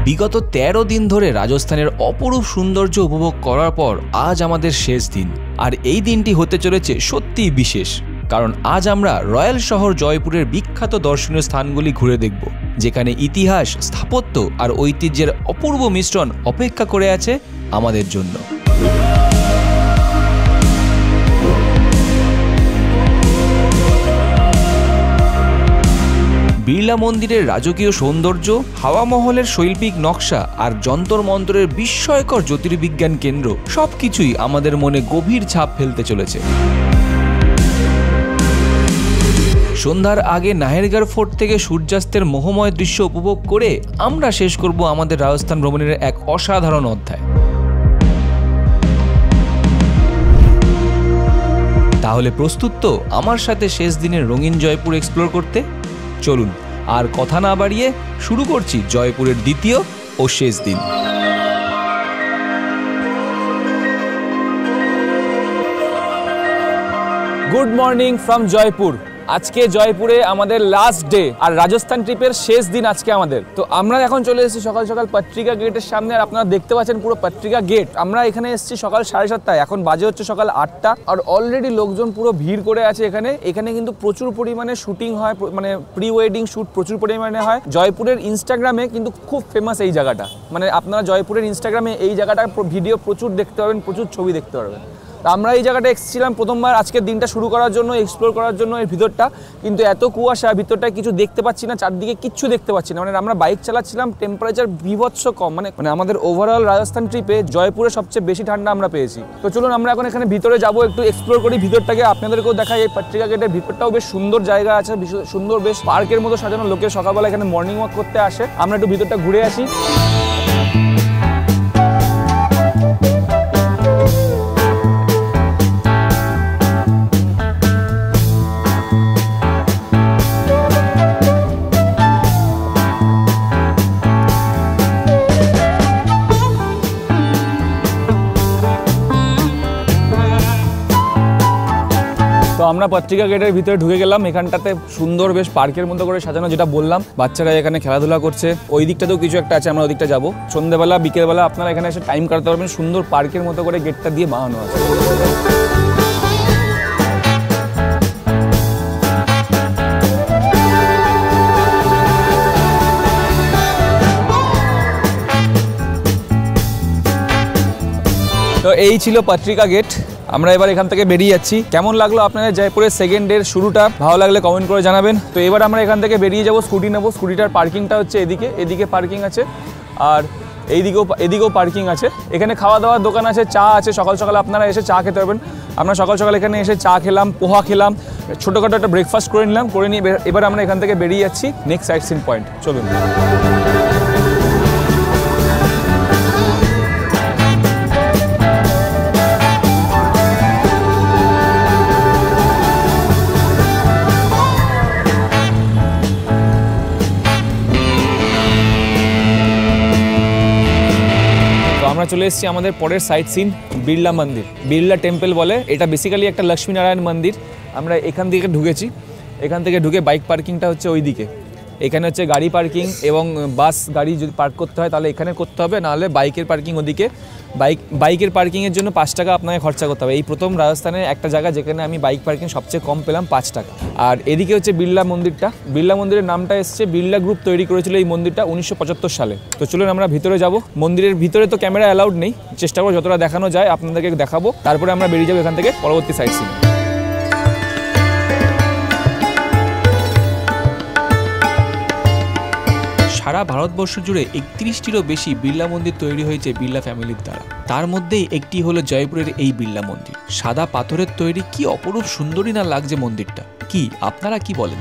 বিগত 13 দিন ধরে রাজস্থানের অপরূপ সৌন্দর্য উপভোগ করার পর আজ আমাদের শেষ দিন। আর এই দিনটি হতে চলেছে সত্যিই বিশেষ, কারণ আজ আমরা রয়্যাল শহর জয়পুরের বিখ্যাত দর্শনীয় স্থানগুলি ঘুরে দেখব, যেখানে ইতিহাস, স্থাপত্য আর ঐতিহ্যের অপূর্ব মিশ্রণ অপেক্ষা করে আছে আমাদের জন্য। বিড়লা মন্দিরের রাজকীয় সৌন্দর্য, হাওয়া মহলের শৈল্পিক নকশা আর যন্তর মন্ত্রের বিস্ময়কর জ্যোতির্বিজ্ঞান কেন্দ্র সবকিছুই আমাদের মনে গভীর ছাপ ফেলতে চলেছে। সন্ধ্যার আগে নাহেরগড় ফোর্ট থেকে সূর্যাস্তের মোহময় দৃশ্য উপভোগ করে আমরা শেষ করব আমাদের রাজস্থান ভ্রমণের এক অসাধারণ অধ্যায়। তাহলে প্রস্তুত তো আমার সাথে শেষ দিনের রঙিন জয়পুর এক্সপ্লোর করতে? চলুন আর কথা না বাড়িয়ে শুরু করছি জয়পুরের দ্বিতীয় ও শেষ দিন। Good morning from Jaipur. আজকে জয়পুরে আমাদের লাস্ট ডে আর রাজস্থান ট্রিপের শেষ দিন আজকে আমাদের। তো আমরা এখন চলে এসেছি সকাল সকাল পত্রিকা গেটের সামনে, আর আপনারা দেখতে পাচ্ছেন পুরো পত্রিকা গেট। আমরা এখানে এসেছি সকাল 7:30, এখন বাজে হচ্ছে সকাল 8টা, আর অলরেডি লোকজন পুরো ভিড় করে আছে এখানে। এখানে কিন্তু প্রচুর পরিমাণে শুটিং হয়, মানে প্রি ওয়েডিং শ্যুট প্রচুর পরিমাণে হয়। জয়পুরের ইনস্টাগ্রামে কিন্তু খুব ফেমাস এই জায়গাটা, মানে আপনারা জয়পুরের ইনস্টাগ্রামে এই জায়গাটার ভিডিও প্রচুর দেখতে পাবেন, প্রচুর ছবি দেখতে পারবেন। আমরা এই জায়গাটা এসেছিলাম প্রথমবার আজকের দিনটা শুরু করার জন্য, এক্সপ্লোর করার জন্য এর ভিতরটা, কিন্তু এত কুয়াশা, ভিতরটা কিছু দেখতে পাচ্ছি না, চারদিকে কিচ্ছু দেখতে পাচ্ছি না। মানে আমরা বাইক চালাচ্ছিলাম, টেম্পারেচার বিভৎস কম, মানে আমাদের ওভারঅল রাজস্থান ট্রিপে জয়পুরে সবচেয়ে বেশি ঠান্ডা আমরা পেয়েছি। তো চলুন আমরা এখন এখানে ভিতরে যাবো, একটু এক্সপ্লোর করি ভিতরটাকে, আপনাদেরকেও দেখাই। এই পত্রিকা গেটের ভিতরটাও বেশ সুন্দর জায়গা আছে, সুন্দর বেশ পার্কের মতো সাজানো। লোকের সকালবেলা এখানে মর্নিং ওয়াক করতে আসে। আমরা একটু ভিতরটা ঘুরে আসি। আমরা পত্রিকা গেটের ভিতরে ঢুকে গেলাম। এখানটাতে সুন্দর বেশ পার্কের মতো করে সাজানো, যেটা বললাম, বাচ্চারা এখানে খেলাধুলা করছে। ওই দিকটাতেও কিছু একটা আছে, আমরা ওই দিকটা যাবো। সন্ধ্যেবেলা বিকেলবেলা আপনারা এখানে এসে টাইম কাটাতে পারবেন। সুন্দর পার্কের মতো করে গেটটা দিয়ে বানানো আছে। তো এই ছিল পত্রিকা গেট। আমরা এবার এখান থেকে বেরিয়ে যাচ্ছি। কেমন লাগলো আপনাদের জয়পুরের সেকেন্ড ডের শুরুটা? ভালো লাগলে কমেন্ট করে জানাবেন। তো এবার আমরা এখান থেকে বেরিয়ে যাব, স্কুটি নেবো। স্কুটিটার পার্কিংটা হচ্ছে এদিকে পার্কিং আছে, আর এদিকেও পার্কিং আছে। এখানে খাওয়া দাওয়ার দোকান আছে, চা আছে। সকাল সকাল আপনারা এসে চা খেতে পারবেন। আমরা সকাল সকাল এখানে এসে চা খেলাম, পোহা খেলাম, ছোটোখাটো একটা ব্রেকফাস্ট করে নিলাম। করে নিয়ে এবার আমরা এখান থেকে বেরিয়ে যাচ্ছি নেক্সট সাইট সিন পয়েন্ট। চলুন। আমরা চলে এসেছি আমাদের পরের সাইট সিন, বিড়লা মন্দির, বিড়লা টেম্পল বলে। এটা বেসিক্যালি একটা লক্ষ্মীনারায়ণ মন্দির। আমরা এখান থেকে ঢুকেছি। এখান থেকে ঢুকে বাইক পার্কিংটা হচ্ছে ওই দিকে। এখানে হচ্ছে গাড়ি পার্কিং, এবং বাস গাড়ি যদি পার্ক করতে হয় তাহলে এখানে করতে হবে, নাহলে বাইকের পার্কিং ওদিকে। বাইকের পার্কিংয়ের জন্য 5 টাকা আপনাকে খরচা করতে হবে। এই প্রথম রাজস্থানের একটা জায়গা যেখানে আমি বাইক পার্কিং সবচেয়ে কম পেলাম 5 টাকা। আর এদিকে হচ্ছে বিড়লা মন্দিরটা। বিড়লা মন্দিরের নামটা এসছে, বিড়লা গ্রুপ তৈরি করেছিল এই মন্দিরটা 1975 সালে। তো চলুন আমরা ভিতরে যাব। মন্দিরের ভিতরে তো ক্যামেরা অ্যালাউড নেই, চেষ্টা করবো যতটা দেখানো যায় আপনাদেরকে দেখাবো। তারপরে আমরা বেরিয়ে যাবো এখান থেকে পরবর্তী সাইট সিন। সারা ভারতবর্ষ জুড়ে 31টিরও বেশি বিড়লা মন্দির তৈরি হয়েছে বিড়লা ফ্যামিলির দ্বারা। তার মধ্যেই একটি হলো জয়পুরের এই বিড়লা মন্দির। সাদা পাথরের তৈরি, কি অপরূপ সুন্দরী না লাগছে মন্দিরটা। কি আপনারা কি বলেন?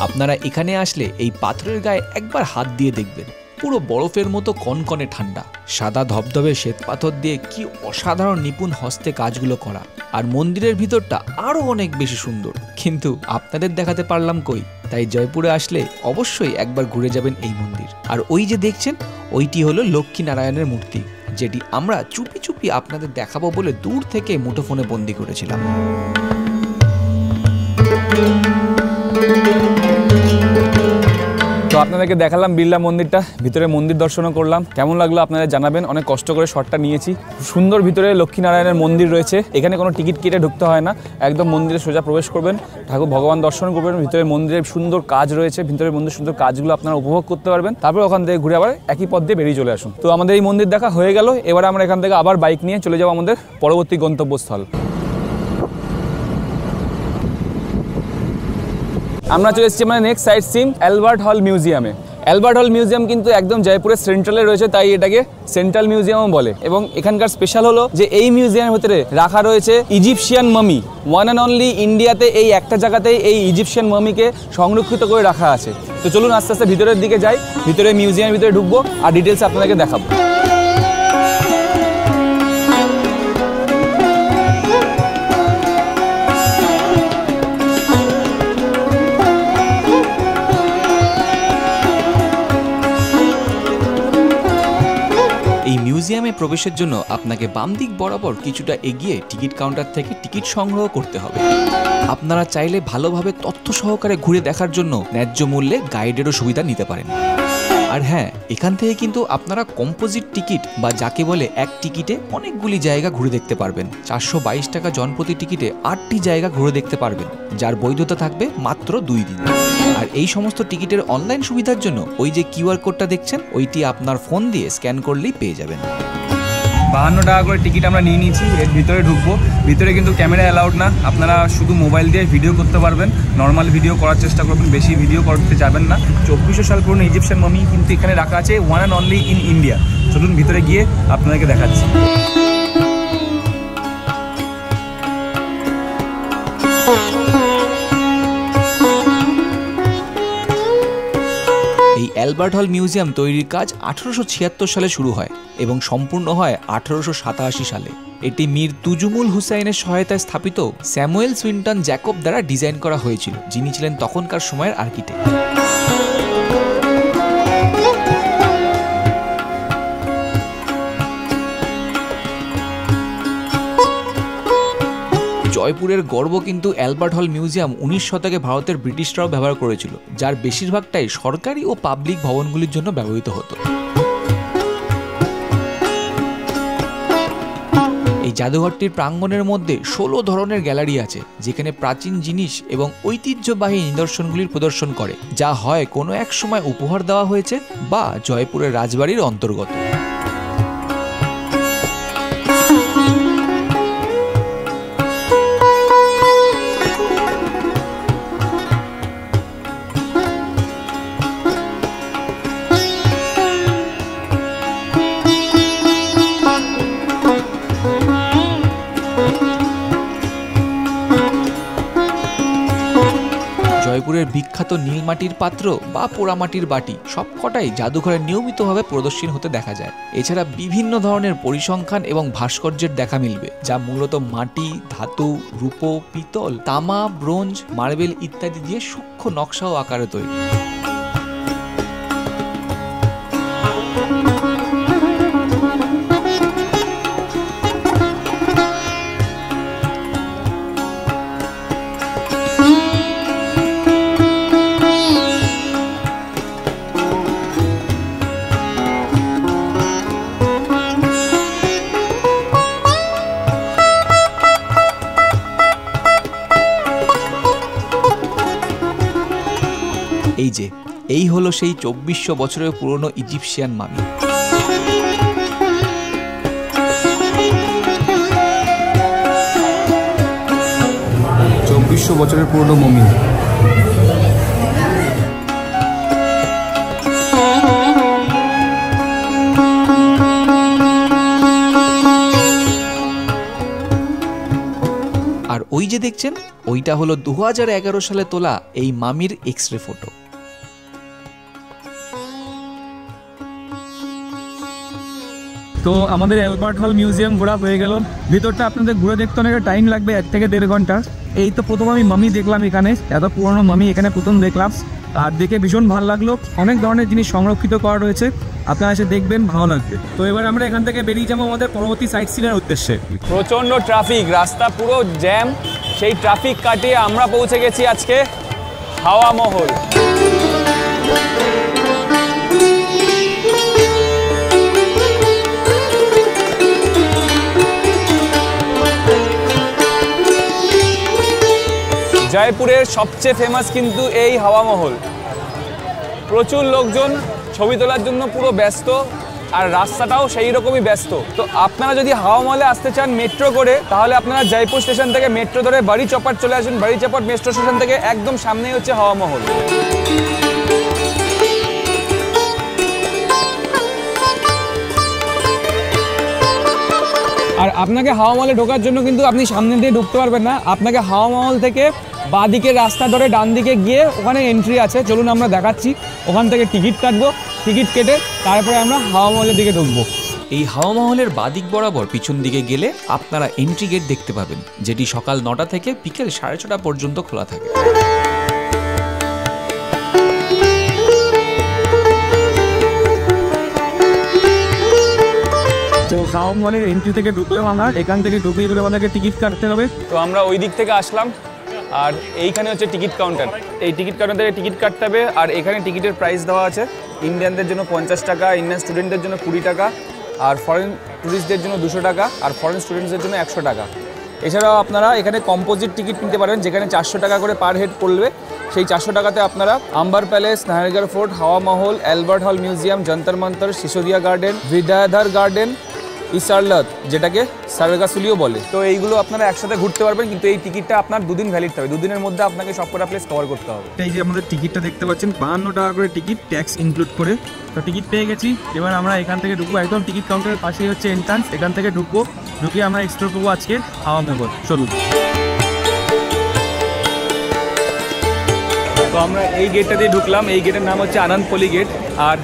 আপনারা এখানে আসলে এই পাথরের গায়ে একবার হাত দিয়ে দেখবেন, পুরো বরফের মতো কনকনে ঠান্ডা। সাদা ধবধবে শ্বেত পাথর দিয়ে কি অসাধারণ নিপুণ হস্তে কাজগুলো করা। আর মন্দিরের ভিতরটা আরো অনেক বেশি সুন্দর, কিন্তু আপনাদের দেখাতে পারলাম কই। তাই জয়পুরে আসলে অবশ্যই একবার ঘুরে যাবেন এই মন্দির। আর ওই যে দেখছেন, ওইটি হলো লক্ষ্মী নারায়ণের মূর্তি, যেটি আমরা চুপি চুপি আপনাদের দেখাবো বলে দূর থেকে মুঠোফোনে বন্দি করেছিলাম। তো আপনাদেরকে দেখালাম বিড়লা মন্দিরটা, ভিতরে মন্দির দর্শনও করলাম। কেমন লাগলো আপনারা জানাবেন। অনেক কষ্ট করে শটটা নিয়েছি। সুন্দর ভিতরে লক্ষ্মীনারায়ণের মন্দির রয়েছে, এখানে কোনো টিকিট কেটে ঢুকতে হয় না, একদম মন্দিরে সোজা প্রবেশ করবেন, ঠাকুর ভগবান দর্শন করবেন। ভিতরে মন্দিরের সুন্দর কাজ রয়েছে, ভিতরে মন্দির সুন্দর কাজগুলো আপনারা উপভোগ করতে পারবেন। তারপর ওখান থেকে ঘুরে আবার একই পথ দিয়ে বেরিয়ে চলে আসুন। তো আমাদের এই মন্দির দেখা হয়ে গেল। এবার আমরা এখান থেকে আবার বাইক নিয়ে চলে যাবো আমাদের পরবর্তী গন্তব্যস্থল। আমরা চলে এসেছি মানে নেক্সট সাইট সিন অ্যালবার্ট হল মিউজিয়ামে। অ্যালবার্ট হল মিউজিয়াম কিন্তু একদম জয়পুরের সেন্ট্রালে রয়েছে, তাই এটাকে সেন্ট্রাল মিউজিয়ামও বলে। এবং এখানকার স্পেশাল হলো যে এই মিউজিয়ামের ভিতরে রাখা রয়েছে ইজিপশিয়ান মামি। ওয়ান অ্যান্ড অনলি ইন্ডিয়াতে এই একটা জায়গাতেই এই ইজিপশিয়ান মামিকে সংরক্ষিত করে রাখা আছে। তো চলুন আস্তে আস্তে ভিতরের দিকে যাই, ভিতরে মিউজিয়ামের ভিতরে ঢুকবো আর ডিটেলস আপনাদেরকে দেখাবো। এই মিউজিয়ামে প্রবেশের জন্য আপনাকে বাম দিক বরাবর কিছুটা এগিয়ে টিকিট কাউন্টার থেকে টিকিট সংগ্রহ করতে হবে। আপনারা চাইলে ভালোভাবে তথ্য সহকারে ঘুরে দেখার জন্য ন্যায্য মূল্যে গাইডেরও সুবিধা নিতে পারেন। আর হ্যাঁ, এখান থেকে কিন্তু আপনারা কম্পোজিট টিকিট বা যাকে বলে এক টিকিটে অনেকগুলি জায়গা ঘুরে দেখতে পারবেন। 422 টাকা জনপ্রতি টিকিটে 8টি জায়গা ঘুরে দেখতে পারবেন, যার বৈধতা থাকবে মাত্র 2 দিন। আর এই সমস্ত টিকিটের অনলাইন সুবিধার জন্য ওই যে কিউআর কোডটা দেখছেন, ওইটি আপনার ফোন দিয়ে স্ক্যান করলেই পেয়ে যাবেন। 52 টাকা করে টিকিট আমরা নিয়ে নিয়েছি। এর ভিতরে ঢুকবো। ভিতরে কিন্তু ক্যামেরা অ্যালাউড না, আপনারা শুধু মোবাইল দিয়ে ভিডিও করতে পারবেন। নর্মাল ভিডিও করার চেষ্টা করবেন, বেশি ভিডিও করতে যাবেন না। 2400 সাল পুরনো ইজিপশিয়ান মামি কিন্তু এখানে রাখা আছে, one and only in India. চলুন ভিতরে গিয়ে আপনাদেরকে দেখাচ্ছি। এই অ্যালবার্ট হল মিউজিয়াম তৈরির কাজ 1876 সালে শুরু হয় এবং সম্পূর্ণ হয় 1887 সালে। এটি মীর তুজুমুল হুসাইনের সহায়তায় স্থাপিত স্যামুয়েল সুইনটন জ্যাকব দ্বারা ডিজাইন করা হয়েছিল, যিনি ছিলেন তখনকার সময়ের আর্কিটেক্ট। জয়পুরের গর্ব কিন্তু অ্যালবার্ট হল মিউজিয়াম 19 শতকে ভারতের ব্রিটিশরাও ব্যবহার করেছিল, যার বেশিরভাগটাই সরকারি ও পাবলিক ভবনগুলির জন্য ব্যবহৃত হতো। এই জাদুঘরটির প্রাঙ্গণের মধ্যে 16 ধরনের গ্যালারি আছে, যেখানে প্রাচীন জিনিস এবং ঐতিহ্যবাহী নিদর্শনগুলির প্রদর্শন করে, যা হয় কোনো এক সময় উপহার দেওয়া হয়েছে বা জয়পুরের রাজবাড়ির অন্তর্গত। জয়পুরের বিখ্যাত নীলমাটির পাত্র বা পোড়ামাটির বাটি সবকটাই জাদুঘরে নিয়মিতভাবে প্রদর্শন হতে দেখা যায়। এছাড়া বিভিন্ন ধরনের পরিসংখ্যান এবং ভাস্কর্যের দেখা মিলবে, যা মূলত মাটি, ধাতু, রূপো, পিতল, তামা, ব্রোঞ্জ, মার্বেল ইত্যাদি দিয়ে সূক্ষ্ম নকশা ও আকারে তৈরি। এই হলো সেই 2400 বছরের পুরনো ইজিপশিয়ান মামি। 2400 বছরের পুরনো মমি। আর ওই যে দেখছেন, ওইটা হলো 2011 সালে তোলা এই মামির এক্সরে ফটো। তো আমাদের অ্যালবার্ট হল মিউজিয়াম ঘোরা হয়ে গেল। ভিতরটা আপনাদের ঘুরে দেখতে অনেক টাইম লাগবে, 1 থেকে 1.5 ঘন্টা। এই তো প্রথম আমি মামি দেখলাম এখানে, এত পুরনো মামি এখানে প্রথম দেখলাম, আর দেখে ভীষণ ভালো লাগলো। অনেক ধরনের জিনিস সংরক্ষিত করা রয়েছে, আপনারা এসে দেখবেন, ভালো লাগবে। তো এবার আমরা এখান থেকে বেরিয়ে যাবো আমাদের পরবর্তী সাইট সিনের উদ্দেশ্যে। প্রচন্ড ট্রাফিক, রাস্তা পুরো জ্যাম, সেই ট্রাফিক কাটিয়ে আমরা পৌঁছে গেছি আজকে হাওয়া মহল। জয়পুরের সবচেয়ে ফেমাস কিন্তু এই হাওয়া মহল। প্রচুর লোকজন ছবি তোলার জন্য পুরো ব্যস্ত, আর রাস্তাটাও সেই রকমই ব্যস্ত। তো আপনারা যদি হাওয়া মহলে আসতে চান মেট্রো করে, তাহলে আপনারা জয়পুর স্টেশন থেকে মেট্রো ধরে বাড়ি চপাট চলে আসুন। বাড়ি চপাট মেট্রো স্টেশন থেকে একদম সামনেই হচ্ছে হাওয়া মহল। আর আপনাকে হাওয়া মহলে ঢোকার জন্য কিন্তু আপনি সামনে দিয়ে ঢুকতে পারবেন না, আপনাকে হাওয়া মহল থেকে বাঁদিকে রাস্তা ধরে ডান দিকে গিয়ে ওখানে এন্ট্রি আছে। চলুন আমরা দেখাচ্ছি। ওখান থেকে টিকিট কাটবো, টিকিট কেটে তারপরে আমরা হাওয়া মহলের দিকে ঢুকবো। এই হাওয়া মহলের বাদিক বরাবর পিছন দিকে গেলে আপনারা এন্ট্রি গেট দেখতে পাবেন, যেটি সকাল 9টা থেকে বিকেল 6:30 পর্যন্ত খোলা থাকে। তো হাওয়া মহলের এন্ট্রি থেকে ঢুকলাম আমরা, এখান থেকে ঢুকে গেলে আমাদেরকে টিকিট কাটতে হবে। তো আমরা ওই দিক থেকে আসলাম, আর এইখানে হচ্ছে টিকিট কাউন্টার। এই টিকিট কাউন্টার থেকে টিকিট কাটতে হবে। আর এখানে টিকিটের প্রাইস দেওয়া আছে। ইন্ডিয়ানদের জন্য 50 টাকা, ইন্ডিয়ান স্টুডেন্টদের জন্য 20 টাকা, আর ফরেন ট্যুরিস্টদের জন্য 200 টাকা, আর ফরেন স্টুডেন্টসদের জন্য 100 টাকা। এছাড়াও আপনারা এখানে কম্পোজিট টিকিট নিতে পারেন, যেখানে 400 টাকা করে পার হেড পড়বে। সেই 400 টাকাতে আপনারা আম্বার প্যালেস, নাহারগড় ফোর্ট, হাওয়া মহল, অ্যালবার্ট হল museum, Jantar Mantar, Sisodia garden, Vidyadhar garden, ইসারলত, যেটাকে সারগাসুলিও বলে। তো এইগুলো আপনারা একসাথে ঘুরতে পারবেন, কিন্তু এই টিকিটটা আপনার 2 দিন ভ্যালিড হবে। 2 দিনের মধ্যে আপনাকে সবকটা প্লেস কভার করতে হবে। এই যে আমাদের টিকিটটা দেখতে পাচ্ছেন, 52 টাকা করে টিকিট, ট্যাক্স ইনক্লুড করে। তো টিকিট পেয়ে গেছি। এবার আমরা এখান থেকে ঢুকবো, একদম টিকিট কাউন্টারের পাশেই হচ্ছে এন্ট্রান্স। এখান থেকে ঢুকবো, ঢুকে আমরা এক্সপ্লোর করবো আজকে হাওয়া মহল। চলুন। তো আমরা এই গেটটা দিয়ে ঢুকলাম। এই গেটের নাম হচ্ছে আনন্দপল্লী গেট। আর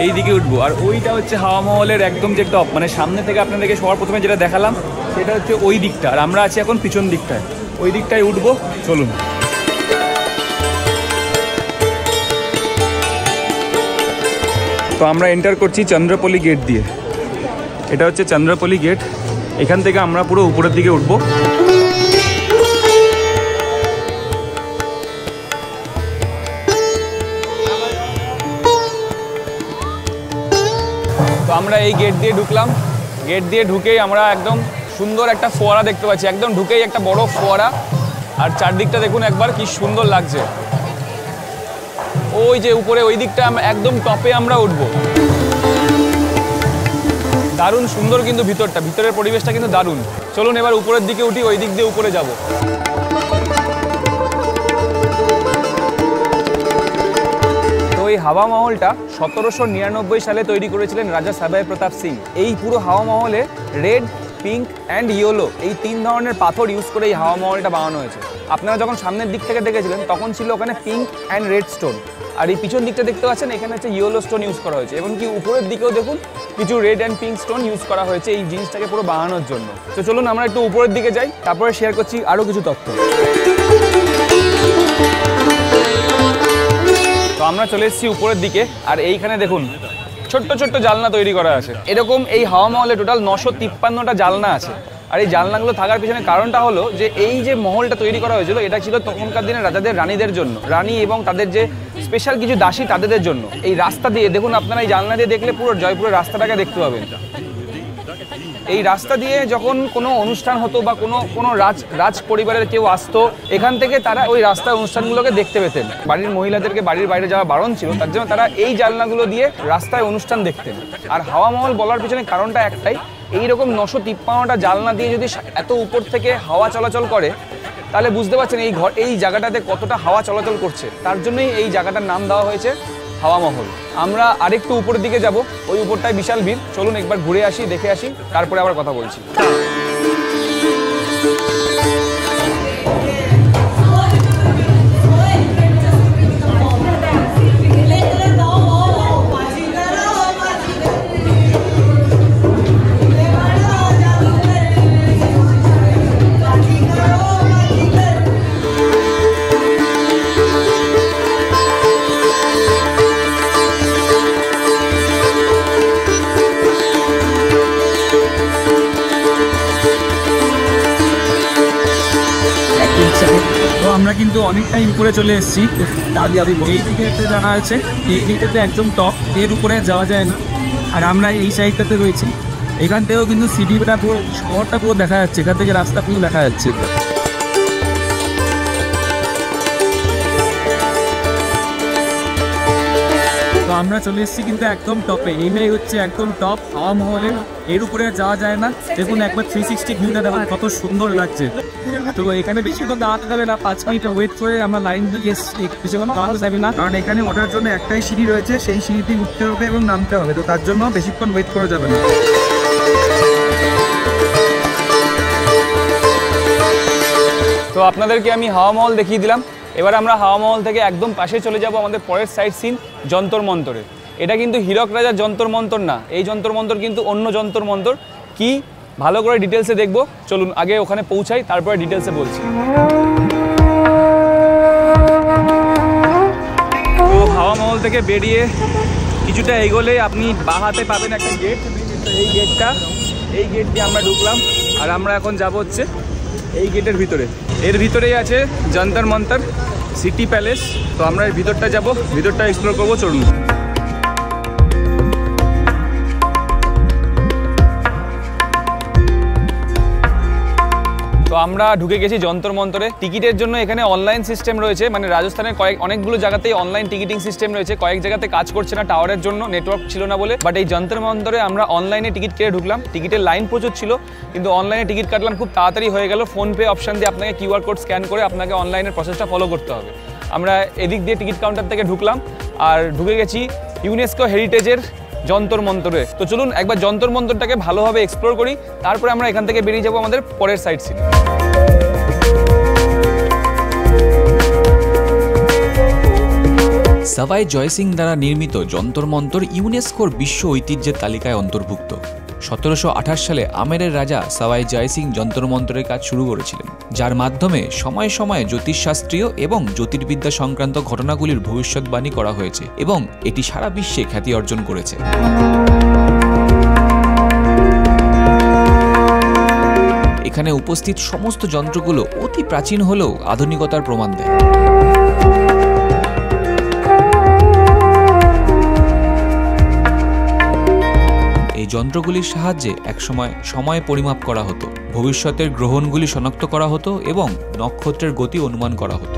এই দিকে উঠবো, আর ওইটা হচ্ছে হাওয়া মহলের একদম যে টপ, মানে সামনে থেকে আপনাদেরকে সবার প্রথমে যেটা দেখালাম সেটা হচ্ছে ওই দিকটা। আর আমরা আছি এখন পিছন দিকটায়, ওই দিকটায় উঠবো। চলুন। তো আমরা এন্টার করছি চন্দ্রপল্লী গেট দিয়ে। এটা হচ্ছে চন্দ্রপল্লী গেট। এখান থেকে আমরা পুরো উপরের দিকে উঠবো। তো আমরা এই গেট দিয়ে ঢুকলাম। গেট দিয়ে ঢুকেই আমরা একদম সুন্দর একটা ফোয়ারা দেখতে পাচ্ছি। একদম ঢুকেই একটা বড় ফোয়ারা, আর চারদিকটা দেখুন একবার কি সুন্দর লাগছে। ওই যে উপরে ওই দিকটা একদম টপে আমরা উঠবো। দারুণ সুন্দর কিন্তু ভিতরটা, ভিতরের পরিবেশটা কিন্তু দারুণ। চলুন এবার উপরের দিকে উঠি, ওই দিক দিয়ে উপরে যাব। এই হাওয়া মহলটা 1799 সালে তৈরি করেছিলেন রাজা সাবাই প্রতাপ সিং। এই পুরো হাওয়া মহলে রেড, পিঙ্ক অ্যান্ড ইয়েলো এই 3 ধরনের পাথর ইউজ করে এই হাওয়া মহলটা বানানো হয়েছে। আপনারা যখন সামনের দিক থেকে দেখেছিলেন তখন ছিল ওখানে পিঙ্ক অ্যান্ড রেড স্টোন, আর এই পিছন দিকটা দেখতে পাচ্ছেন এখানে হচ্ছে ইয়েলো স্টোন ইউজ করা হয়েছে। এবং কি উপরের দিকেও দেখুন কিছু red and pink stone use করা হয়েছে এই জিনিসটাকে পুরো বানানোর জন্য। তো চলুন আমরা একটু উপরের দিকে যাই, তারপরে শেয়ার করছি আরও কিছু তথ্য। তো আমরা চলে এসেছি উপরের দিকে, আর এইখানে দেখুন ছোট্ট ছোট্ট জানলা তৈরি করা আছে। এরকম এই হাওয়া মহলে টোটাল 953টা জানলা আছে। আর এই জানলাগুলো থাকার পিছনে কারণটা হলো যে এই যে মহলটা তৈরি করা হয়েছিল এটা ছিল তখনকার দিনে রাজাদের রানীদের জন্য, রানী এবং তাদের যে স্পেশাল কিছু দাসী তাদের জন্য। এই রাস্তা দিয়ে দেখুন, আপনারা এই জানলা দিয়ে দেখলে পুরো জয়পুরের রাস্তাটাকে দেখতে পাবেন। এই রাস্তা দিয়ে যখন কোনো অনুষ্ঠান হতো বা কোনো রাজ পরিবারের কেউ আসতো, এখান থেকে তারা ওই রাস্তার অনুষ্ঠানগুলোকে দেখতে পেতেন। বাড়ির মহিলাদেরকে বাড়ির বাইরে যাওয়া বারণ ছিল, তার জন্য তারা এই জানলাগুলো দিয়ে রাস্তায় অনুষ্ঠান দেখতেন। আর হাওয়া মহল বলার পিছনে কারণটা একটাই, এইরকম 953টা জানলা দিয়ে যদি এত উপর থেকে হাওয়া চলাচল করে, তাহলে বুঝতে পারছেন এই জায়গাটাতে কতটা হাওয়া চলাচল করছে। তার জন্যই এই জায়গাটার নাম দেওয়া হয়েছে হাওয়া মহল। আমরা আরেকটু উপরের দিকে যাব, ওই উপরটায় বিশাল ভিড়। চলুন একবার ঘুরে আসি, দেখে আসি, তারপরে আবার কথা বলছি। সাথে। তো আমরা কিন্তু অনেকটাই উপরে চলে এসেছি। এই দিকেতে জানা আছে, এই দিকেতে একদম টপ, এর উপরে যাওয়া যায় না। আর আমরা এই সাইডটাতে রয়েছি, এখান থেকেও কিন্তু সিটিটা পুরো, শহরটা পুরো দেখা যাচ্ছে, এখান থেকে রাস্তা পুরো দেখা যাচ্ছে। তো আমরা চলে এসেছি কিন্তু একদম টপে, এইটাই হচ্ছে একদম টপ হাওয়া মহলের, এর উপরে যাওয়া যায় না। দেখুন একবার 360 ভিউটা দেখুন কত সুন্দর লাগছে। তো এখানে বেশিক্ষণ দাঁড়াতে যাবে না, 5 মিনিট ওয়েট করে আমরা লাইন দিয়ে এসেছি, বেশিক্ষণ দাঁড়াতে যাবে না, কারণ এখানে ওঠার জন্য একটাই সিঁড়ি রয়েছে, সেই সিঁড়িতে উঠতে হবে এবং নামতে হবে, তো তার জন্য বেশিক্ষণ ওয়েট করা যাবে না। তো আপনাদেরকে আমি হাওয়া মহল দেখিয়ে দিলাম। এবার আমরা হাওয়া মহল থেকে একদম পাশে চলে যাব আমাদের পরের সাইট সিন যন্তর মন্তরে। এটা কিন্তু হীরক রাজার যন্তর মন্তর না, এই যন্তর মন্তর কিন্তু অন্য যন্তর মন্তর। কি ভালো করে ডিটেলসে দেখবো, চলুন আগে ওখানে পৌঁছাই, তারপরে ডিটেলসে বলছি। তো হাওয়া মহল থেকে বেরিয়ে কিছুটা এগোলে আপনি বাঁ হাতে পাবেন একটা গেট, এই গেট দিয়ে আমরা ঢুকলাম। আর আমরা এখন যাব হচ্ছে এই গেটের ভিতরে, এর ভিতরেই আছে যন্তর মন্তর সিটি প্যালেস। তো আমরা এর ভিতরটা যাব, ভিতরটা এক্সপ্লোর করবো, চলুন। তো আমরা ঢুকে গেছি যন্তর মন্তরে। টিকিটের জন্য এখানে অনলাইন সিস্টেম রয়েছে, মানে রাজস্থানের অনেকগুলো জায়গাতেই অনলাইন টিকিটিং সিস্টেম রয়েছে, কয়েক জায়গাতে কাজ করছে না টাওয়ারের জন্য, নেটওয়ার্ক ছিল না বলে। বাট এই যন্তর মন্তরে আমরা অনলাইনে টিকিট কেটে ঢুকলাম। টিকিটের লাইন প্রচুর ছিল, কিন্তু অনলাইনে টিকিট কাটলাম, খুব তাড়াতাড়ি হয়ে গেল। ফোনপে অপশান দিয়ে আপনাকে কিউআর কোড স্ক্যান করে আপনাকে অনলাইনের প্রসেসটা ফলো করতে হবে। আমরা এদিক দিয়ে টিকিট কাউন্টার থেকে ঢুকলাম আর ঢুকে গেছি ইউনেস্কো হেরিটেজের যন্তর মন্তরে। তো চলুন একবার যন্তর মন্তরটাকে ভালোভাবে এক্সপ্লোর করি, তারপরে আমরা এখান থেকে বেরিয়ে যাবো আমাদের পরের সাইট সিন। সাওয়াই জয় সিং দ্বারা নির্মিত যন্তর মন্তর ইউনেস্কোর বিশ্ব ঐতিহ্যের তালিকায় অন্তর্ভুক্ত। 1728 সালে আমেরের রাজা সাওয়াই জয় সিং যন্তর মন্তরের কাজ শুরু করেছিলেন, যার মাধ্যমে সময়ে সময়ে জ্যোতিষশাস্ত্রীয় এবং জ্যোতির্বিদ্যা সংক্রান্ত ঘটনাগুলির ভবিষ্যৎবাণী করা হয়েছে এবং এটি সারা বিশ্বে খ্যাতি অর্জন করেছে। এখানে উপস্থিত সমস্ত যন্ত্রগুলো অতি প্রাচীন হলেও আধুনিকতার প্রমাণ দেয়। এই যন্ত্রগুলির সাহায্যে একসময় সময় পরিমাপ করা হতো, ভবিষ্যতের গ্রহণগুলি শনাক্ত করা হতো এবং নক্ষত্রের গতি অনুমান করা হতো।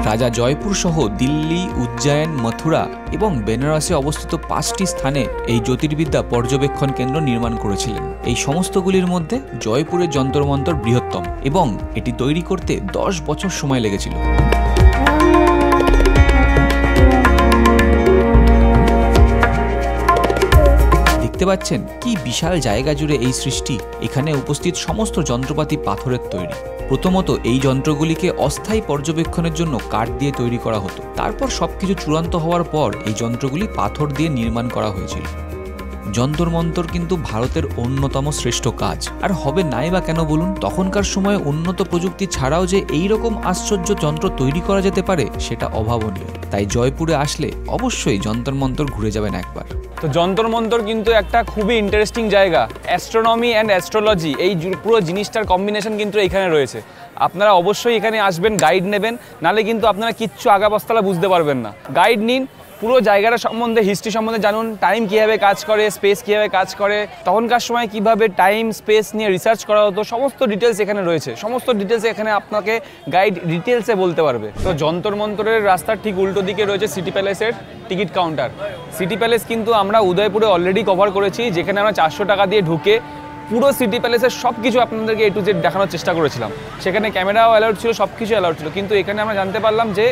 রাজা জয়পুর সহ দিল্লি, উজ্জয়ন, মথুরা এবং বেনারসে অবস্থিত 5টি স্থানে এই জ্যোতির্বিদ্যা পর্যবেক্ষণ কেন্দ্র নির্মাণ করেছিলেন। এই সমস্তগুলির মধ্যে জয়পুরের যন্তর মন্তর বৃহত্তম এবং এটি তৈরি করতে 10 বছর সময় লেগেছিল। দেখতে পাচ্ছেন কি বিশাল জায়গা জুড়ে এই সৃষ্টি। এখানে উপস্থিত সমস্ত যন্ত্রপাতি পাথরের তৈরি। প্রথমত এই যন্ত্রগুলিকে অস্থায়ী পর্যবেক্ষণের জন্য কাঠ দিয়ে তৈরি করা হতো, তারপর সবকিছু চূড়ান্ত হওয়ার পর এই যন্ত্রগুলি পাথর দিয়ে নির্মাণ করা হয়েছিল। যন্তর মন্তর কিন্তু ভারতের অন্যতম শ্রেষ্ঠ কাজ, আর হবে নাই বা কেন বলুন? তখনকার সময়ে উন্নত প্রযুক্তি ছাড়াও যে এই রকম আশ্চর্য যন্ত্র তৈরি করা যেতে পারে সেটা অভাবনীয়। তাই জয়পুরে আসলে অবশ্যই যন্তর মন্তর ঘুরে যাবেন একবার। তো যন্তর মন্তর কিন্তু একটা খুবই ইন্টারেস্টিং জায়গা। অ্যাস্ট্রোনমি অ্যান্ড অ্যাস্ট্রোলজি এই পুরো জিনিসটার কম্বিনেশন কিন্তু এখানে রয়েছে। আপনারা অবশ্যই এখানে আসবেন, গাইড নেবেন, নালে কিন্তু আপনারা কিচ্ছু আগাবস্তালা বুঝতে পারবেন না। গাইড নিন, পুরো জায়গাটা সম্বন্ধে, হিস্ট্রি সম্বন্ধে জানুন, টাইম কীভাবে কাজ করে, স্পেস কীভাবে কাজ করে, তখনকার সময় কীভাবে টাইম স্পেস নিয়ে রিসার্চ করা হতো, সমস্ত ডিটেলস এখানে রয়েছে। সমস্ত ডিটেলস এখানে আপনাকে গাইড ডিটেলসে বলতে পারবে। তো যন্তর মন্তরের রাস্তার ঠিক উল্টো দিকে রয়েছে সিটি প্যালেসের টিকিট কাউন্টার। সিটি প্যালেস কিন্তু আমরা উদয়পুরে অলরেডি কভার করেছি, যেখানে আমরা 400 টাকা দিয়ে ঢুকে পুরো সিটি প্যালেসের সব কিছু আপনাদেরকে A to Z দেখানোর চেষ্টা করেছিলাম। সেখানে ক্যামেরাও অ্যালাউড ছিল, সব কিছু অ্যালাউড ছিল, কিন্তু এখানে আমরা জানতে পারলাম যে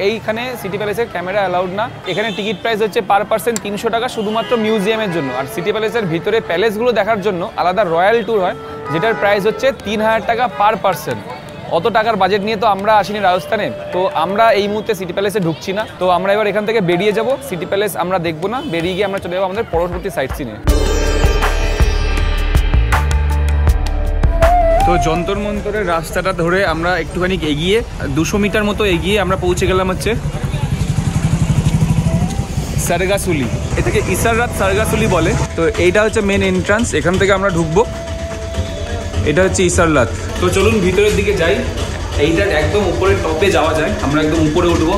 এইখানে সিটি প্যালেসের ক্যামেরা অ্যালাউড না। এখানে টিকিট প্রাইস হচ্ছে পার পার্সন 300 টাকা শুধুমাত্র মিউজিয়ামের জন্য। আর সিটি প্যালেসের ভিতরে প্যালেসগুলো দেখার জন্য আলাদা রয়্যাল ট্যুর হয়, যেটার প্রাইস হচ্ছে 3000 টাকা পার পার্সন। অত টাকার বাজেট নিয়ে তো আমরা আসিনি রাজস্থানে, তো আমরা এই মুহূর্তে সিটি প্যালেসে ঢুকছি না। তো আমরা এবার এখান থেকে বেরিয়ে যাব, সিটি প্যালেস আমরা দেখবো না, বেরিয়ে গিয়ে আমরা চলে যাবো আমাদের পরবর্তী সাইট সিনে। তো যন্তর মন্তরের রাস্তাটা ধরে আমরা একটুখানি এগিয়ে 200 মিটার মতো এগিয়ে আমরা পৌঁছে গেলাম হচ্ছে সারগাসুলি, এটাকে ইসাররাত সারগাসুলি বলে। তো এইটা হচ্ছে মেন এন্ট্রান্স, এখান থেকে আমরা ঢুকবো। এটা হচ্ছে ইসাররাত। তো চলুন ভিতরের দিকে যাই। এইটার একদম উপরে টপে যাওয়া যায়, আমরা একদম উপরে উঠবো।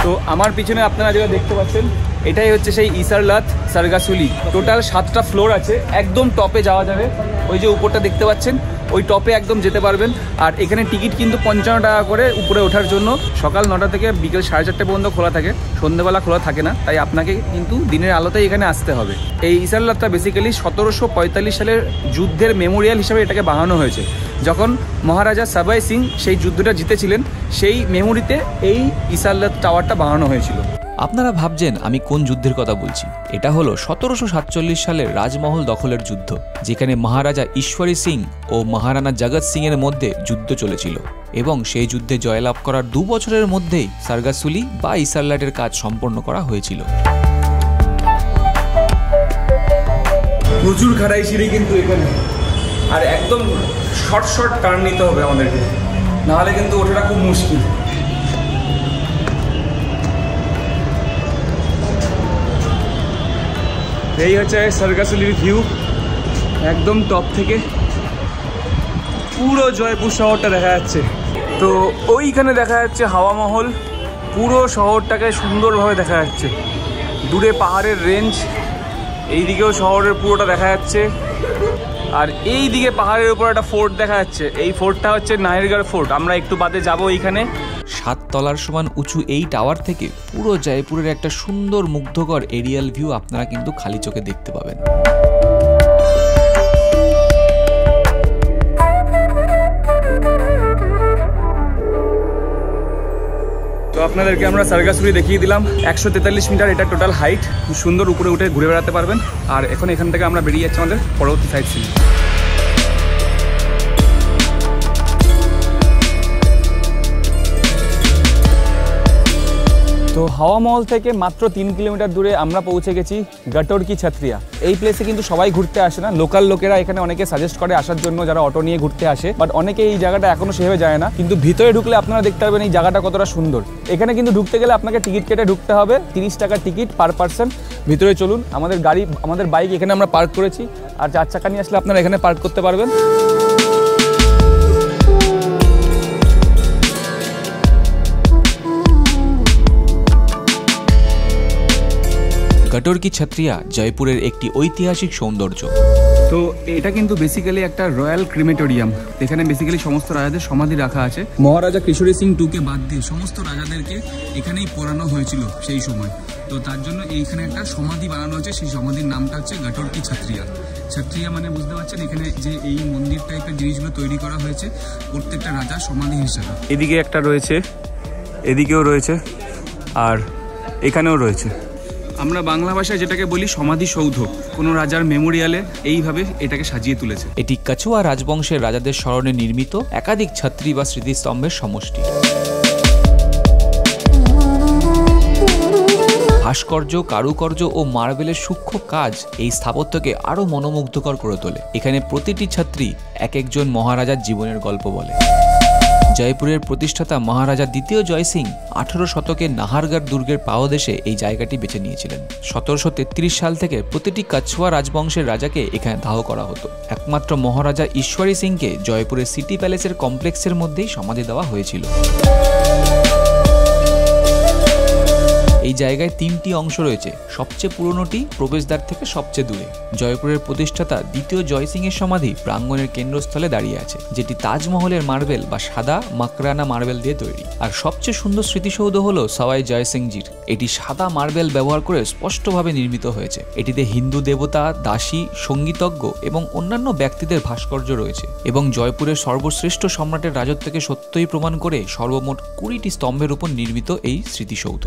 তো আমার পিছনে আপনারা যেটা দেখতে পাচ্ছেন এটাই হচ্ছে সেই ইসাররাত সারগাসুলি। টোটাল 7টা ফ্লোর আছে, একদম টপে যাওয়া যাবে। ওই যে উপরটা দেখতে পাচ্ছেন, ওই টপে একদম যেতে পারবেন। আর এখানে টিকিট কিন্তু 55 টাকা করে উপরে ওঠার জন্য। সকাল 9টা থেকে বিকেল 4:30 পর্যন্ত খোলা থাকে, সন্ধ্যেবেলা খোলা থাকে না। তাই আপনাকে কিন্তু দিনের আলোতেই এখানে আসতে হবে। এই ইসাররাতটা বেসিক্যালি 1745 সালের যুদ্ধের মেমোরিয়াল হিসাবে এটাকে বানানো হয়েছে। যখন মহারাজা সাবাই সিং সেই যুদ্ধটা জিতেছিলেন, সেই মেমোরিতে এই ইসাররাত টাওয়ারটা বানানো হয়েছিল। আপনারা ভাবছেন আমি কোন যুদ্ধের কথা বলছি। এটা হলো 1747 সালের রাজমহল দখলের যুদ্ধ, যেখানে মহারাজা ঈশ্বরী সিং ও মহারানা জগৎ সিং এর মধ্যে যুদ্ধ চলেছিল। এবং সেই যুদ্ধে জয়লাভ করার 2 বছরের মধ্যেই সারগাসুলি বা ইসাররাতের কাজ সম্পন্ন করা হয়েছিল। প্রচুর খাড়াই সিঁড়ি কিন্তু এখানে, আর একদম শর্ট টার্ন নিতে হবে আমাদেরকে, নাহলে কিন্তু ওঠাটা খুব মুশকিল। এই হচ্ছে সারগাসুলির ভিউ, একদম টপ থেকে পুরো জয়পুর শহরটা দেখা যাচ্ছে। তো ওইখানে দেখা যাচ্ছে হাওয়া মহল, পুরো শহরটাকে সুন্দরভাবে দেখা যাচ্ছে। দূরে পাহাড়ের রেঞ্জ, এই দিকেও শহরের পুরোটা দেখা যাচ্ছে। আর এই দিকে পাহাড়ের উপর একটা ফোর্ট দেখা যাচ্ছে, এই ফোর্টটা হচ্ছে নাহেরগড় ফোর্ট। আমরা একটু বাদে যাবো এইখানে। 7 তলার সমান উঁচু এই টাওয়ার থেকে পুরো জয়পুরের একটা সুন্দর মুগ্ধকর এরিয়াল ভিউ আপনারা কিন্তু খালি চোখে দেখতে পাবেন। তো আপনাদেরকে আমরা সারগাসুলি দেখিয়ে দিলাম। 143 মিটার এটা টোটাল হাইট, খুব সুন্দর উপরে উঠে ঘুরে বেড়াতে পারবেন। আর এখন এখান থেকে আমরা বেরিয়ে যাচ্ছি আমাদের পরবর্তী সাইট সিন। তো হাওয়া মহল থেকে মাত্র 3 কিলোমিটার দূরে আমরা পৌঁছে গেছি গটর কি ছত্রিয়া। এই প্লেসে কিন্তু সবাই ঘুরতে আসে না, লোকাল লোকেরা এখানে অনেকে সাজেস্ট করে আসার জন্য, যারা অটো নিয়ে ঘুরতে আসে। বাট অনেকে এই জায়গাটা এখনো সেভাবে যায় না। কিন্তু ভিতরে ঢুকলে আপনারা দেখতে পারবেন এই জায়গাটা কতটা সুন্দর। এখানে কিন্তু ঢুকতে গেলে আপনাকে টিকিট কেটে ঢুকতে হবে, 30 টাকা টিকিট পার পার্সন। ভিতরে চলুন, আমাদের বাইক এখানে আমরা পার্ক করেছি। আর 4 চাকা নিয়ে আসলে আপনারা এখানে পার্ক করতে পারবেন। গটর কি ছত্রিয়া জয়পুরের একটি ঐতিহাসিক সৌন্দর্য। তো এটা কিন্তু বেসিক্যালি একটা রয়্যাল ক্রিমেটোরিয়াম। এখানে বেসিক্যালি সমস্ত রাজাদের সমাধি রাখা আছে। মহারাজা কিশোরী সিং 2কে বাদ দিয়ে সমস্ত রাজাদেরকে এখানেই পোড়ানো হয়েছিল সেই সময়। তো তার জন্য এইখানে একটা সমাধি বানানো হয়েছে, সেই সমাধির নামটা হচ্ছে গটর কি ছত্রিয়া। ছত্রিয়া মানে বুঝতে পারছেন, এখানে যে এই মন্দির টাইপের জিনিসগুলো তৈরি করা হয়েছে প্রত্যেকটা রাজার সমাধি হিসেবে। এদিকে একটা রয়েছে, এদিকেও রয়েছে, আর এখানেও রয়েছে। আমরা বাংলা ভাষায় যেটাকে বলি সমাধিসৌধ, কোনো রাজার মেমোরিয়ালে এইভাবে এটাকে সাজিয়ে তুলেছে। এটি কাছুয়া রাজবংশের রাজাদের স্মরণে নির্মিত একাধিক ছাত্রী বা স্মৃতিস্তম্ভের সমষ্টি। ভাস্কর্য, কারুকার্য ও মার্বেলের সূক্ষ্ম কাজ এই স্থাপত্যকে আরো মনোমুগ্ধকর করে তোলে। এখানে প্রতিটি ছাত্রী এক একজন মহারাজার জীবনের গল্প বলে। জয়পুরের প্রতিষ্ঠাতা মহারাজা দ্বিতীয় জয় সিং 18 শতকে নাহারগড় দুর্গের পাদদেশে এই জায়গাটি বেছে নিয়েছিলেন। 1733 সাল থেকে প্রতিটি কাছুয়া রাজবংশের রাজাকে এখানে দাহ করা হতো। একমাত্র মহারাজা ঈশ্বরী সিংকে জয়পুরের সিটি প্যালেসের কমপ্লেক্সের মধ্যেই সমাধি দেওয়া হয়েছিল। এই জায়গায় 3টি অংশ রয়েছে, সবচেয়ে পুরনোটি প্রবেশদ্বার থেকে সবচেয়ে দূরে। জয়পুরের প্রতিষ্ঠাতা দ্বিতীয় জয় সিং এর সমাধি প্রাঙ্গণের কেন্দ্রস্থলে দাঁড়িয়ে আছে, যেটি তাজমহলের মার্বেল বা সাদা মাকরানা মার্বেল দিয়ে তৈরি। আর সবচেয়ে সুন্দর স্মৃতিসৌধ হলো সওয়াই জয় সিংজির। এটি সাদা মার্বেল ব্যবহার করে স্পষ্টভাবে নির্মিত হয়েছে। এটিতে হিন্দু দেবতা, দাসী, সঙ্গীতজ্ঞ এবং অন্যান্য ব্যক্তিদের ভাস্কর্য রয়েছে। এবং জয়পুরের সর্বশ্রেষ্ঠ সম্রাটের রাজত্বকে সত্যই প্রমাণ করে সর্বমোট 20টি স্তম্ভের উপর নির্মিত এই স্মৃতিসৌধ।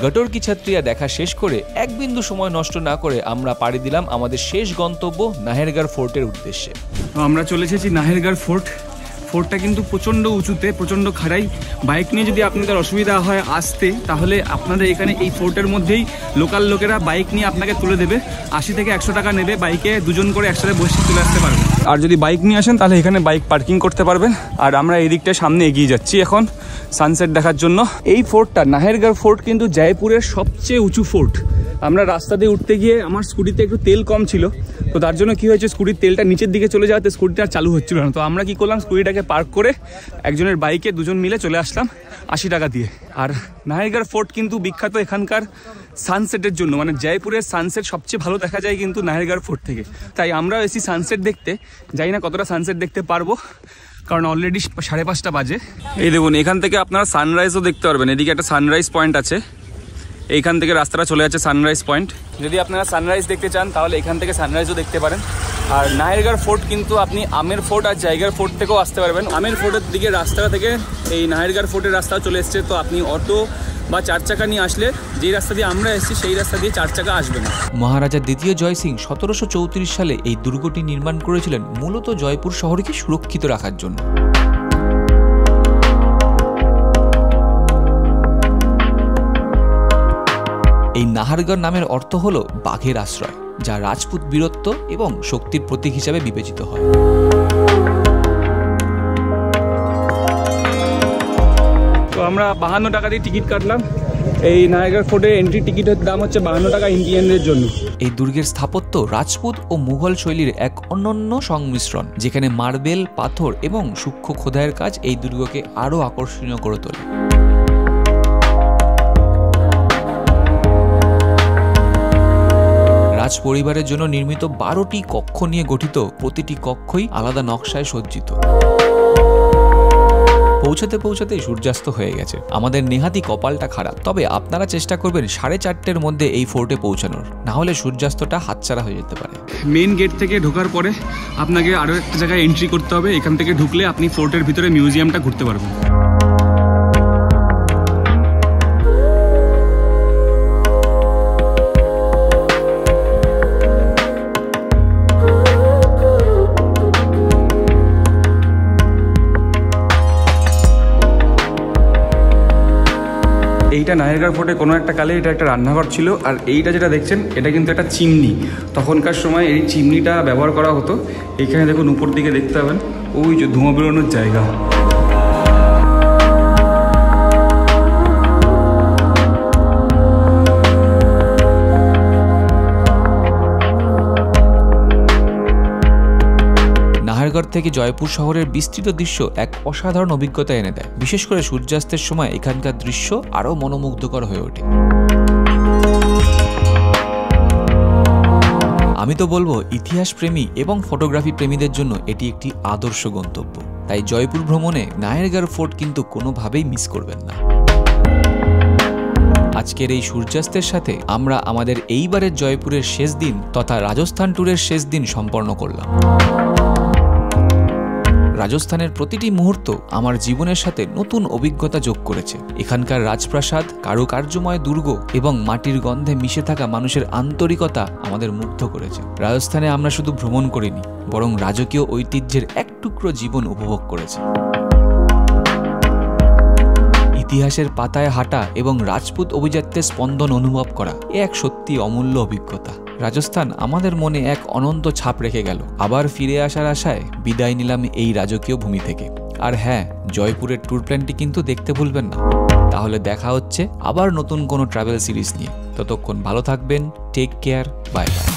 গটর কি ছত্রিয়া দেখা শেষ করে এক বিন্দু সময় নষ্ট না করে আমরা পাড়ি দিলাম আমাদের শেষ গন্তব্য নাহেরগড় ফোর্টের উদ্দেশ্যে। তো আমরা চলে এসেছি নাহেরগড় ফোর্ট। ফোর্টটা কিন্তু প্রচণ্ড উঁচুতে, প্রচণ্ড খাড়াই। বাইক নিয়ে যদি আপনাদের অসুবিধা হয় আসতে, তাহলে আপনাদের এখানে এই ফোর্টের মধ্যেই লোকাল লোকেরা বাইক নিয়ে আপনাকে তুলে দেবে। 80 থেকে 100 টাকা নেবে, বাইকে দুজন করে একসাথে বসে চলে আসতে পারবেন। আর যদি বাইক নিয়ে আসেন তাহলে এখানে বাইক পার্কিং করতে পারবেন। আর আমরা এই দিকটায় সামনে এগিয়ে যাচ্ছি এখন সানসেট দেখার জন্য। এই ফোর্টটা, নাহেরগড় ফোর্ট, কিন্তু জয়পুরের সবচেয়ে উঁচু ফোর্ট। আমরা রাস্তা দিয়ে উঠতে গিয়ে আমার স্কুটিতে একটু তেল কম ছিল, তো তার জন্য কী হয়েছে, স্কুটির তেলটা নিচের দিকে চলে যাওয়াতে স্কুটিটা আর চালু হচ্ছিল না। তো আমরা কি করলাম, স্কুটিটাকে পার্ক করে একজনের বাইকে দুজন মিলে চলে আসলাম 80 টাকা দিয়ে। আর নাহেরগড় ফোর্ট কিন্তু বিখ্যাত এখানকার সানসেটের জন্য, মানে জয়পুরের সানসেট সবচেয়ে ভালো দেখা যায় কিন্তু নাহেরগড় ফোর্ট থেকে। তাই আমরাও এসি সানসেট দেখতে, জানি না কতটা সানসেট দেখতে পারবো, কারণ অলরেডি 5:30 বাজে। এই দেখুন, এখান থেকে আপনারা সানরাইজও দেখতে পারবেন। এদিকে একটা সানরাইজ পয়েন্ট আছে, এইখান থেকে রাস্তাটা চলে যাচ্ছে সানরাইজ পয়েন্ট। যদি আপনারা সানরাইজ দেখতে চান তাহলে এখান থেকে সানরাইজও দেখতে পারেন। আর নাহেরগড় ফোর্ট কিন্তু আপনি আমের ফোর্ট আর জায়গার ফোর্ট থেকেও আসতে পারবেন। আমের ফোর্টের দিকে রাস্তা থেকে এই নাহেরগড় ফোর্টের রাস্তাও চলে এসছে, তো আপনি অটো বা 4 চাকা নিয়ে আসলে যেই রাস্তা দিয়ে আমরা এসেছি সেই রাস্তা দিয়ে 4 চাকা আসবে না। মহারাজা দ্বিতীয় জয় সিং 1734 সালে এই দুর্গটি নির্মাণ করেছিলেন মূলত জয়পুর শহরকে সুরক্ষিত রাখার জন্য। এই নাহারগড় নামের অর্থ হলো বাঘের আশ্রয়, যা রাজপুত বীরত্ব এবং শক্তির প্রতীক হিসাবে বিবেচিত হয়। তো আমরা 52 টাকা দিয়ে টিকিট কাটলাম। এই নাহেরগড় ফোর্টের এন্ট্রি টিকিটের দাম হচ্ছে 52 টাকা ইন্ডিয়ানদের জন্য। এই দুর্গের স্থাপত্য রাজপুত ও মুঘল শৈলীর এক অনন্য সংমিশ্রণ, যেখানে মার্বেল, পাথর এবং সূক্ষ্ম খোদাইয়ের কাজ এই দুর্গকে আরও আকর্ষণীয় করে তোলে। রাজ পরিবারের জন্য নির্মিত 12টি কক্ষ নিয়ে গঠিত, প্রতিটি কক্ষই আলাদা নকশায় সজ্জিত। পৌঁছাতে পৌঁছাতে সূর্যাস্ত হয়ে গেছে। আমাদের নেহাতি কপালটা খারাপ, তবে আপনারা চেষ্টা করবেন 4:30-র মধ্যে এই ফোর্টে পৌঁছানোর, না হলে সূর্যাস্তটা হাতছাড়া হয়ে যেতে পারে। মেন গেট থেকে ঢোকার পরে আপনাকে আরও একটা জায়গায় এন্ট্রি করতে হবে। এখান থেকে ঢুকলে আপনি ফোর্টের ভিতরে মিউজিয়ামটা ঘুরতে পারবেন। এইটা নাহেরগড় ফোর্টে কোনো একটা কালে এটা একটা রান্নাঘর ছিল। আর এইটা যেটা দেখছেন এটা কিন্তু একটা চিমনি। তখনকার সময় এই চিমনিটা ব্যবহার করা হতো। এইখানে দেখুন উপর দিকে দেখতে পাবেন ওই যে ধোঁয়া বেরোনোর জায়গা। নাহারগড় থেকে জয়পুর শহরের বিস্তৃত দৃশ্য এক অসাধারণ অভিজ্ঞতা এনে দেয়। বিশেষ করে সূর্যাস্তের সময় এখানকার দৃশ্য আরও মনোমুগ্ধকর হয়ে ওঠে। আমি তো বলবো ইতিহাস প্রেমী এবং ফটোগ্রাফি প্রেমীদের জন্য এটি একটি আদর্শ গন্তব্য। তাই জয়পুর ভ্রমণে নাহেরগড় ফোর্ট কিন্তু কোনোভাবেই মিস করবেন না। আজকের এই সূর্যাস্তের সাথে আমরা আমাদের এইবারের জয়পুরের শেষ দিন তথা রাজস্থান ট্যুরের শেষ দিন সম্পন্ন করলাম। রাজস্থানের প্রতিটি মুহূর্ত আমার জীবনের সাথে নতুন অভিজ্ঞতা যোগ করেছে। এখানকার রাজপ্রাসাদ, কারুকার্যময় দুর্গ এবং মাটির গন্ধে মিশে থাকা মানুষের আন্তরিকতা আমাদের মুগ্ধ করেছে। রাজস্থানে আমরা শুধু ভ্রমণ করিনি, বরং রাজকীয় ঐতিহ্যের এক টুকরো জীবন উপভোগ করেছি। ইতিহাসের পাতায় হাঁটা এবং রাজপুত অভিজাত্যের স্পন্দন অনুভব করা এ এক সত্যি অমূল্য অভিজ্ঞতা। রাজস্থান আমাদের মনে এক অনন্ত ছাপ রেখে গেল। আবার ফিরে আসার আশায় বিদায় নিলাম এই রাজকীয় ভূমি থেকে। আর হ্যাঁ, জয়পুরের ট্যুর প্ল্যানটি কিন্তু দেখতে ভুলবেন না। তাহলে দেখা হচ্ছে আবার নতুন কোনো ট্রাভেল সিরিজ নিয়ে। ততক্ষণ ভালো থাকবেন। Take care, bye by.